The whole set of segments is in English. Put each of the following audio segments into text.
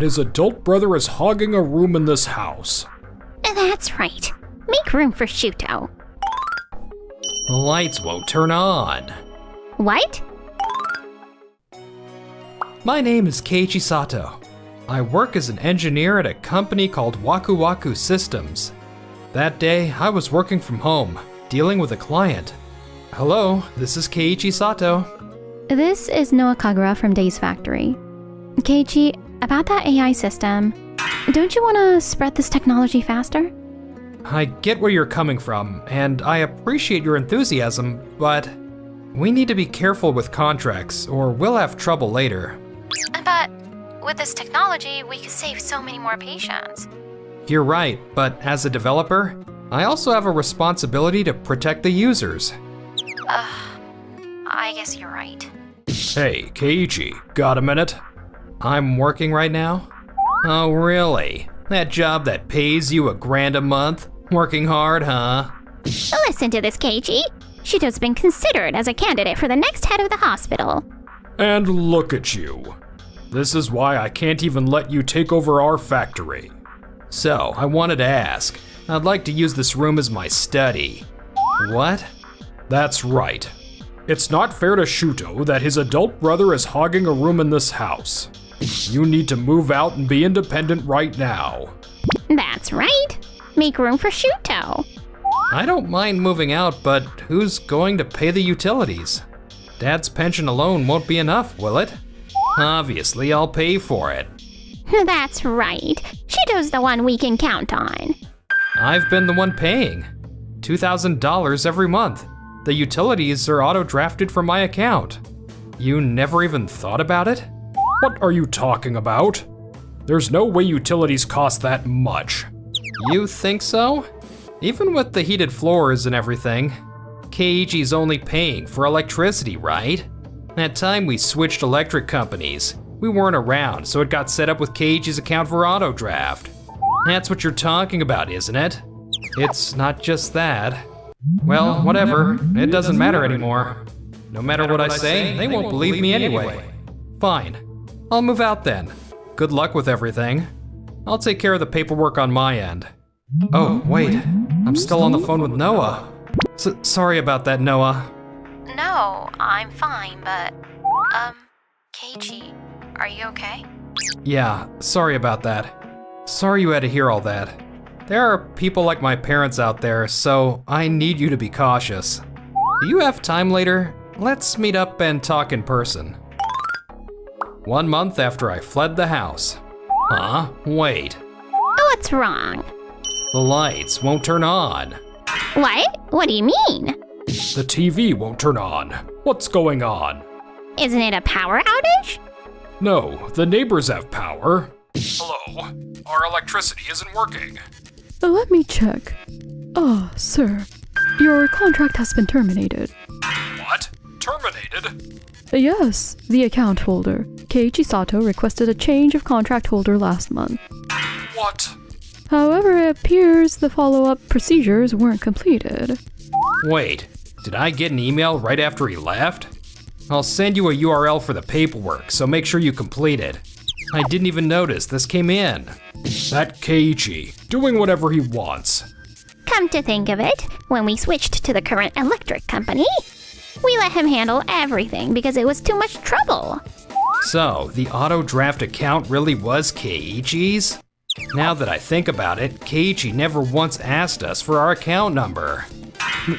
that his adult brother is hogging a room in this house. That's right. Make room for Shuto. The lights won't turn on. What? My name is Keiichi Sato. I work as an engineer at a company called Waku Waku Systems. That day, I was working from home, dealing with a client. Hello, this is Keiichi Sato. This is Noah Kagura from Days Factory. Keiichi, about that AI system, don't you want to spread this technology faster? I get where you're coming from, and I appreciate your enthusiasm, but we need to be careful with contracts, or we'll have trouble later. But with this technology, we could save so many more patients. You're right, but as a developer, I also have a responsibility to protect the users. I guess you're right. Hey, Keiichi, got a minute? I'm working right now? Oh, really? That job that pays you $1,000 a month? Working hard, huh? Listen to this, Keiichi. Shuto's been considered as a candidate for the next head of the hospital. And look at you. This is why I can't even let you take over our factory. So, I wanted to ask. I'd like to use this room as my study. What? That's right. It's not fair to Shuto that his adult brother is hogging a room in this house. You need to move out and be independent right now. That's right. Make room for Shuto. I don't mind moving out, but who's going to pay the utilities? Dad's pension alone won't be enough, will it? Obviously, I'll pay for it. That's right. Shuto's the one we can count on. I've been the one paying. $2,000 every month. The utilities are auto-drafted from my account. You never even thought about it? What are you talking about? There's no way utilities cost that much. You think so? Even with the heated floors and everything, Keiichi's only paying for electricity, right? That time we switched electric companies. We weren't around, so it got set up with Keiichi's account for auto draft. That's what you're talking about, isn't it? It's not just that. Well, whatever, it doesn't matter anymore. No matter what I say, they won't believe me anyway. Fine, I'll move out then. Good luck with everything. I'll take care of the paperwork on my end. Oh, wait, I'm still on the phone with Noah. Sorry about that, Noah. No, I'm fine, but, Keiichi, are you okay? Yeah, sorry about that. Sorry you had to hear all that. There are people like my parents out there, so I need you to be cautious. Do you have time later? Let's meet up and talk in person. 1 month after I fled the house. Huh? Wait. What's wrong? The lights won't turn on. What? What do you mean? The TV won't turn on. What's going on? Isn't it a power outage? No, the neighbors have power. Hello? Our electricity isn't working. Let me check. Sir, your contract has been terminated. What? Terminated? Yes, the account holder, Keiichi Sato, requested a change of contract holder last month. What? However, it appears the follow-up procedures weren't completed. Wait, did I get an email right after he left? I'll send you a URL for the paperwork, so make sure you complete it. I didn't even notice this came in. That Keiichi, doing whatever he wants. Come to think of it, when we switched to the current electric company, we let him handle everything because it was too much trouble. So, the auto draft account really was Keiichi's? Now that I think about it, Keiichi never once asked us for our account number.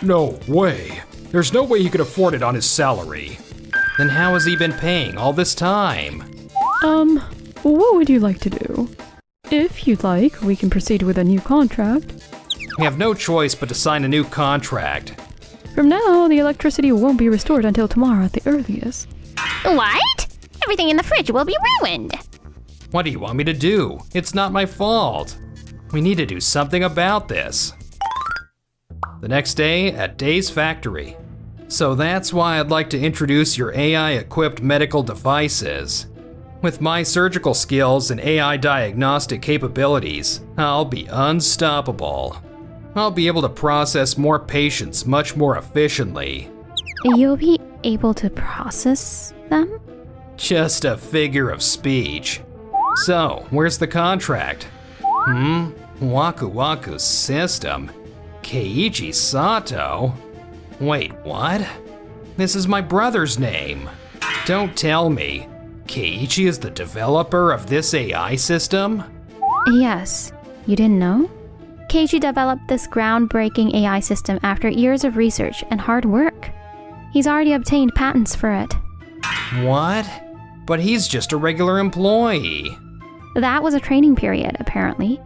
No way. There's no way he could afford it on his salary. Then how has he been paying all this time? What would you like to do? If you'd like, we can proceed with a new contract. We have no choice but to sign a new contract. From now, the electricity won't be restored until tomorrow at the earliest. What? Everything in the fridge will be ruined. What do you want me to do? It's not my fault. We need to do something about this. The next day at Days Factory. So that's why I'd like to introduce your AI-equipped medical devices. With my surgical skills and AI diagnostic capabilities, I'll be unstoppable. I'll be able to process more patients much more efficiently. You'll be able to process them? Just a figure of speech. So, where's the contract? Waku Waku system? Keiichi Sato? Wait, what? This is my brother's name. Don't tell me. Keiichi is the developer of this AI system? Yes, you didn't know? Keiichi developed this groundbreaking AI system after years of research and hard work. He's already obtained patents for it. What? But he's just a regular employee. That was a training period, apparently.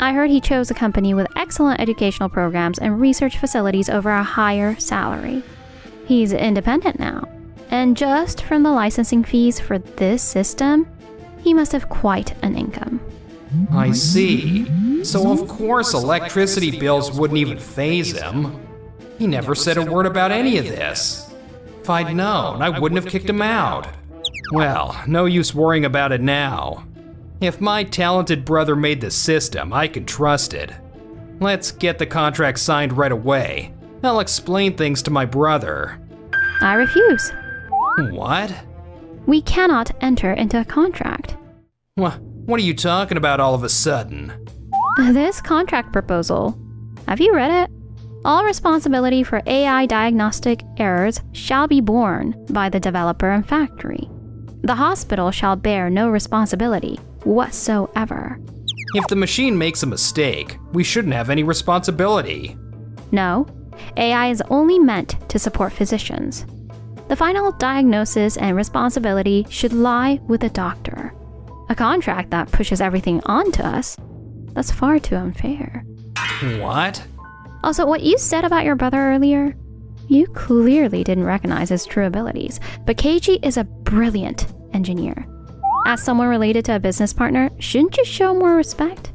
I heard he chose a company with excellent educational programs and research facilities over a higher salary. He's independent now, and just from the licensing fees for this system, he must have quite an income. I see. So of course electricity bills wouldn't even faze him. He never said a word about any of this. If I'd known, I wouldn't have kicked him out. Well, no use worrying about it now. If my talented brother made the system, I can trust it. Let's get the contract signed right away. I'll explain things to my brother. I refuse. What? We cannot enter into a contract. What are you talking about all of a sudden? This contract proposal, have you read it? All responsibility for AI diagnostic errors shall be borne by the developer and factory. The hospital shall bear no responsibility whatsoever. If the machine makes a mistake, we shouldn't have any responsibility. No, AI is only meant to support physicians. The final diagnosis and responsibility should lie with the doctor. A contract that pushes everything onto us, that's far too unfair. What? Also, what you said about your brother earlier, you clearly didn't recognize his true abilities, but Keiichi is a brilliant engineer. As someone related to a business partner, shouldn't you show more respect?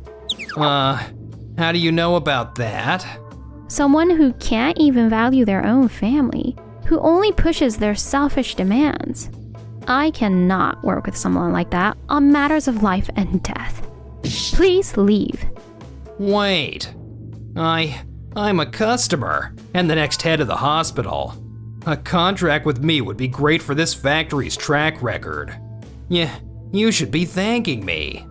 How do you know about that? Someone who can't even value their own family, who only pushes their selfish demands. I cannot work with someone like that on matters of life and death. Please leave. Wait. I'm a customer and the next head of the hospital. A contract with me would be great for this factory's track record. Yeah, you should be thanking me.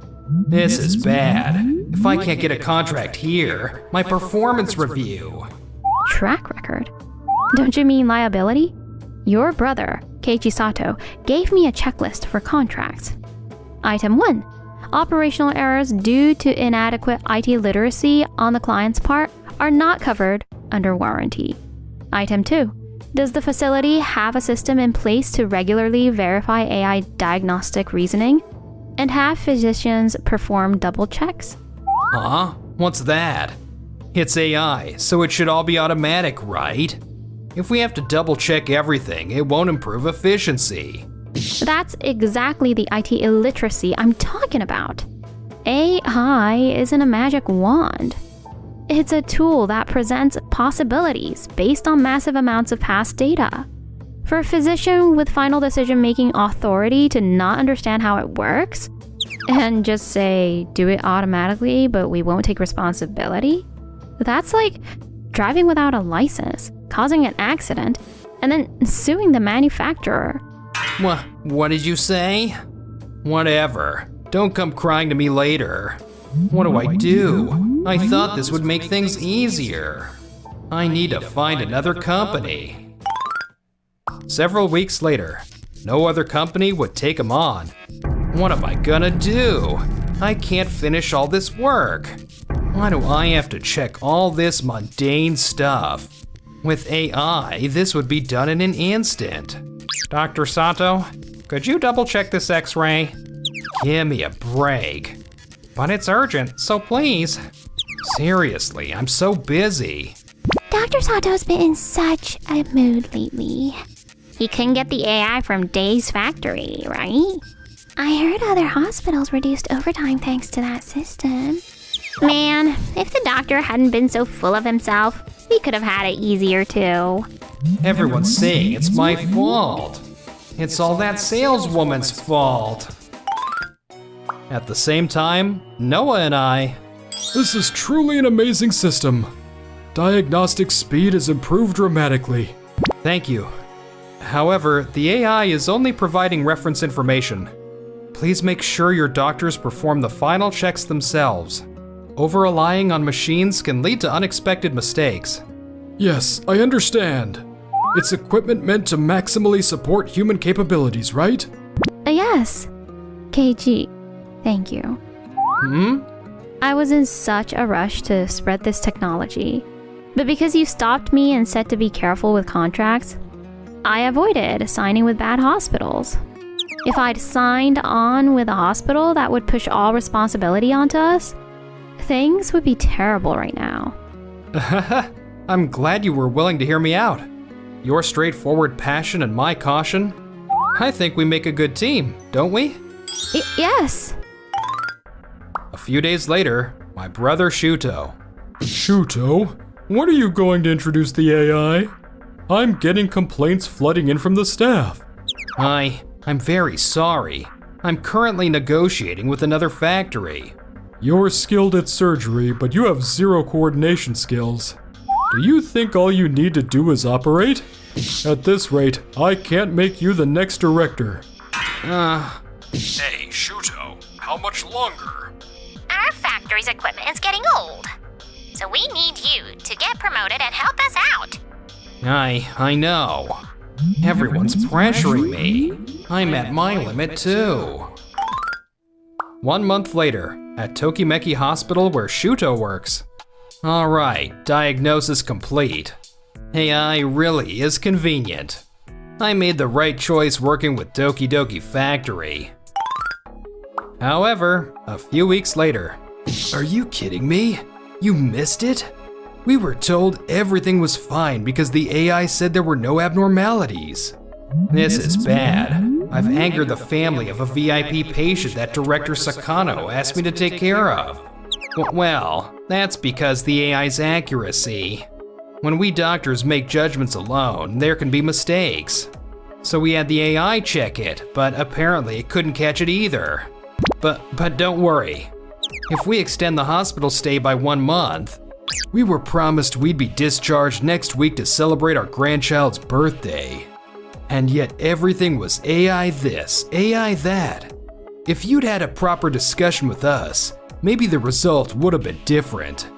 This is bad. If I can't get a contract here, my performance review. Track record? Don't you mean liability? Your brother, Keiichi Sato, gave me a checklist for contracts. Item 1. Operational errors due to inadequate IT literacy on the client's part are not covered under warranty. Item 2. Does the facility have a system in place to regularly verify AI diagnostic reasoning and have physicians perform double checks? Huh? What's that? It's AI, so it should all be automatic, right? If we have to double check everything, it won't improve efficiency. That's exactly the IT illiteracy I'm talking about. AI isn't a magic wand. It's a tool that presents possibilities based on massive amounts of past data. For a physician with final decision-making authority to not understand how it works and just say, do it automatically, but we won't take responsibility, that's like driving without a license, causing an accident, and then suing the manufacturer. What did you say? Whatever. Don't come crying to me later. What do I do? I thought this would make things easier. I need to find another company. Several weeks later, no other company would take him on. What am I gonna do? I can't finish all this work. Why do I have to check all this mundane stuff? With AI, this would be done in an instant. Dr. Sato, could you double check this x-ray? Give me a break. But it's urgent, so please. Seriously, I'm so busy. Dr. Sato's been in such a mood lately. He couldn't get the AI from Day's factory, right? I heard other hospitals reduced overtime thanks to that system. Man, if the doctor hadn't been so full of himself, we could have had it easier too. Everyone's saying it's my fault. It's all that saleswoman's fault. At the same time, Noah and I... This is truly an amazing system. Diagnostic speed has improved dramatically. Thank you. However, the AI is only providing reference information. please make sure your doctors perform the final checks themselves. Over-relying on machines can lead to unexpected mistakes. Yes, I understand. It's equipment meant to maximally support human capabilities, right? Yes. KG, thank you. I was in such a rush to spread this technology, but because you stopped me and said to be careful with contracts, I avoided signing with bad hospitals. If I'd signed on with a hospital that would push all responsibility onto us, things would be terrible right now. I'm glad you were willing to hear me out. Your straightforward passion and my caution, I think we make a good team, don't we? Yes. A few days later, my brother Shuto. Shuto, when are you going to introduce the AI? I'm getting complaints flooding in from the staff. I'm very sorry. I'm currently negotiating with another factory. You're skilled at surgery, but you have zero coordination skills. Do you think all you need to do is operate? At this rate, I can't make you the next director. Hey, Shuto, how much longer? Our factory's equipment is getting old. So we need you to get promoted and help us out. I know. Everyone's pressuring me. I'm at my limit too. 1 month later, at Tokimeki Hospital where Shuto works. Alright, diagnosis complete. AI really is convenient. I made the right choice working with Doki Doki Factory. However, a few weeks later. Are you kidding me? You missed it? We were told everything was fine because the AI said there were no abnormalities. This is bad. I've angered the family of a VIP patient that Director Sakano asked me to take care of. Well, that's because the AI's accuracy. When we doctors make judgments alone, there can be mistakes. So we had the AI check it, but apparently it couldn't catch it either. But don't worry. If we extend the hospital stay by 1 month, we were promised we'd be discharged next week to celebrate our grandchild's birthday. And yet everything was AI this, AI that. If you'd had a proper discussion with us, maybe the result would have been different.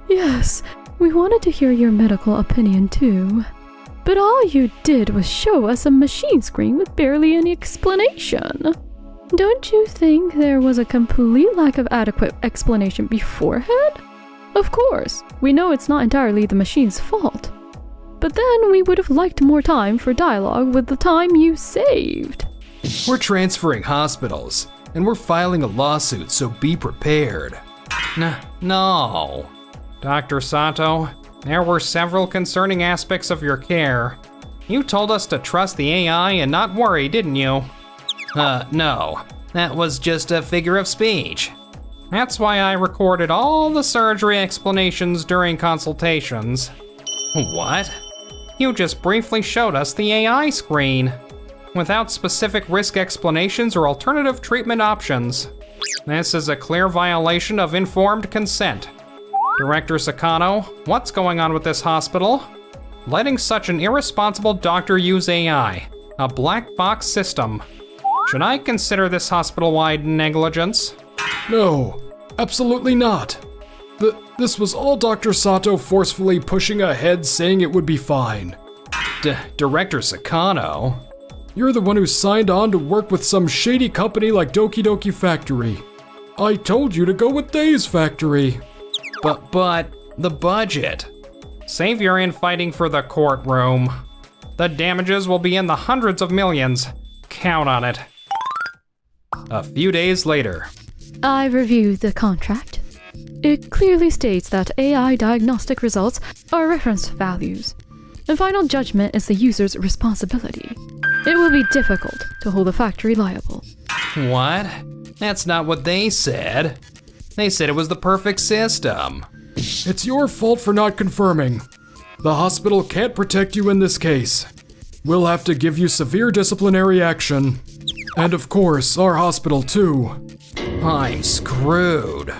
Yes, we wanted to hear your medical opinion too. But all you did was show us a machine screen with barely any explanation. Don't you think there was a complete lack of adequate explanation beforehand? Of course, we know it's not entirely the machine's fault. But then we would have liked more time for dialogue with the time you saved. We're transferring hospitals, and we're filing a lawsuit, so be prepared. No. Dr. Sato, there were several concerning aspects of your care. You told us to trust the AI and not worry, didn't you? No. That was just a figure of speech. That's why I recorded all the surgery explanations during consultations. What? You just briefly showed us the AI screen, without specific risk explanations or alternative treatment options. This is a clear violation of informed consent. Director Sakano, what's going on with this hospital? Letting such an irresponsible doctor use AI, a black box system. Should I consider this hospital-wide negligence? No, absolutely not. This was all Dr. Sato forcefully pushing ahead saying it would be fine. Director Sakano? You're the one who signed on to work with some shady company like Doki Doki Factory. I told you to go with Days Factory. But the budget. Save your infighting for the courtroom. The damages will be in the hundreds of millions. Count on it. A few days later. I reviewed the contract. It clearly states that AI diagnostic results are reference values, and final judgment is the user's responsibility. It will be difficult to hold the factory liable. What? That's not what they said. They said it was the perfect system. It's your fault for not confirming. The hospital can't protect you in this case. We'll have to give you severe disciplinary action. And of course, our hospital too. I'm screwed.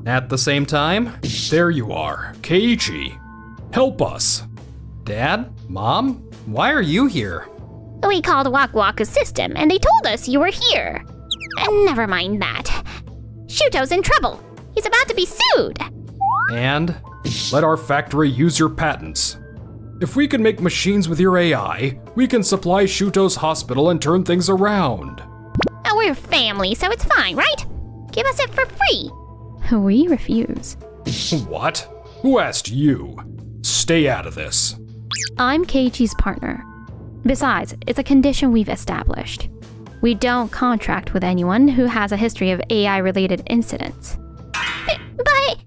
At the same time, There you are, Keiichi. Help us. Dad? Mom? Why are you here? We called Wak Wak's system and they told us you were here. And never mind that. Shuto's in trouble. He's about to be sued. And? Let our factory use your patents. If we can make machines with your AI, we can supply Shuto's hospital and turn things around. Oh, we're family, so it's fine, right? Give us it for free. We refuse. What? Who asked you? Stay out of this. I'm Keiichi's partner. Besides, it's a condition we've established. We don't contract with anyone who has a history of AI-related incidents. But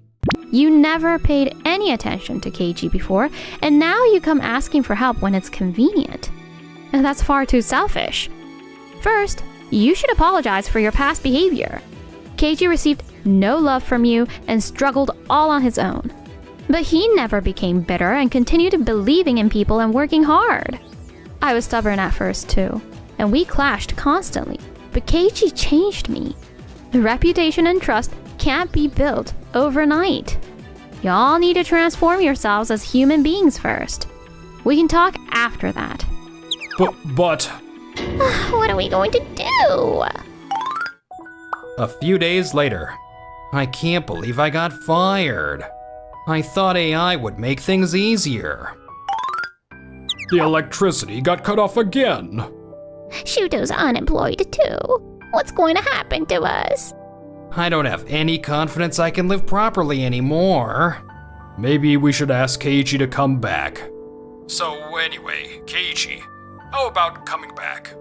You never paid any attention to Keiichi before, and now you come asking for help when it's convenient. And that's far too selfish. First, you should apologize for your past behavior. Keiichi received no love from you and struggled all on his own. But he never became bitter and continued believing in people and working hard. I was stubborn at first too, and we clashed constantly, but Keiichi changed me. The reputation and trust can't be built overnight. Y'all need to transform yourselves as human beings first. We can talk after that. But... what are we going to do? A few days later. I can't believe I got fired. I thought AI would make things easier. The electricity got cut off again. Shuto's unemployed too. What's going to happen to us? I don't have any confidence I can live properly anymore. Maybe we should ask Keiichi to come back. So anyway, Keiichi, how about coming back?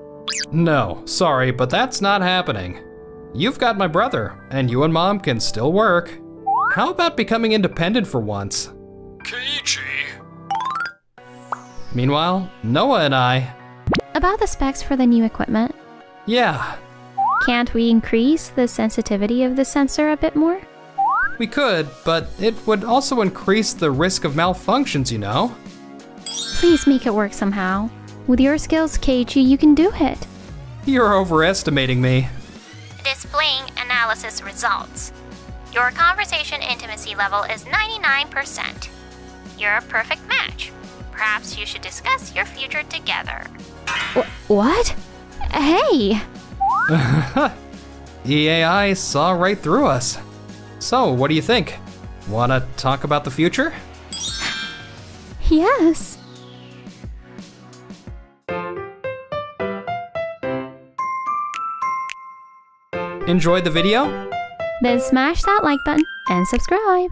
No, sorry, but that's not happening. You've got my brother, and you and Mom can still work. How about becoming independent for once? Keiichi? Meanwhile, Noah and I... About the specs for the new equipment, Yeah, can't we increase the sensitivity of the sensor a bit more? we could, but it would also increase the risk of malfunctions, you know? Please make it work somehow. With your skills, Keiichi, you can do it. You're overestimating me. Displaying analysis results. Your conversation intimacy level is 99%. You're a perfect match. Perhaps you should discuss your future together. What? Hey! The AI saw right through us. So, what do you think? Wanna talk about the future? Yes. Enjoyed the video? Then smash that like button and subscribe.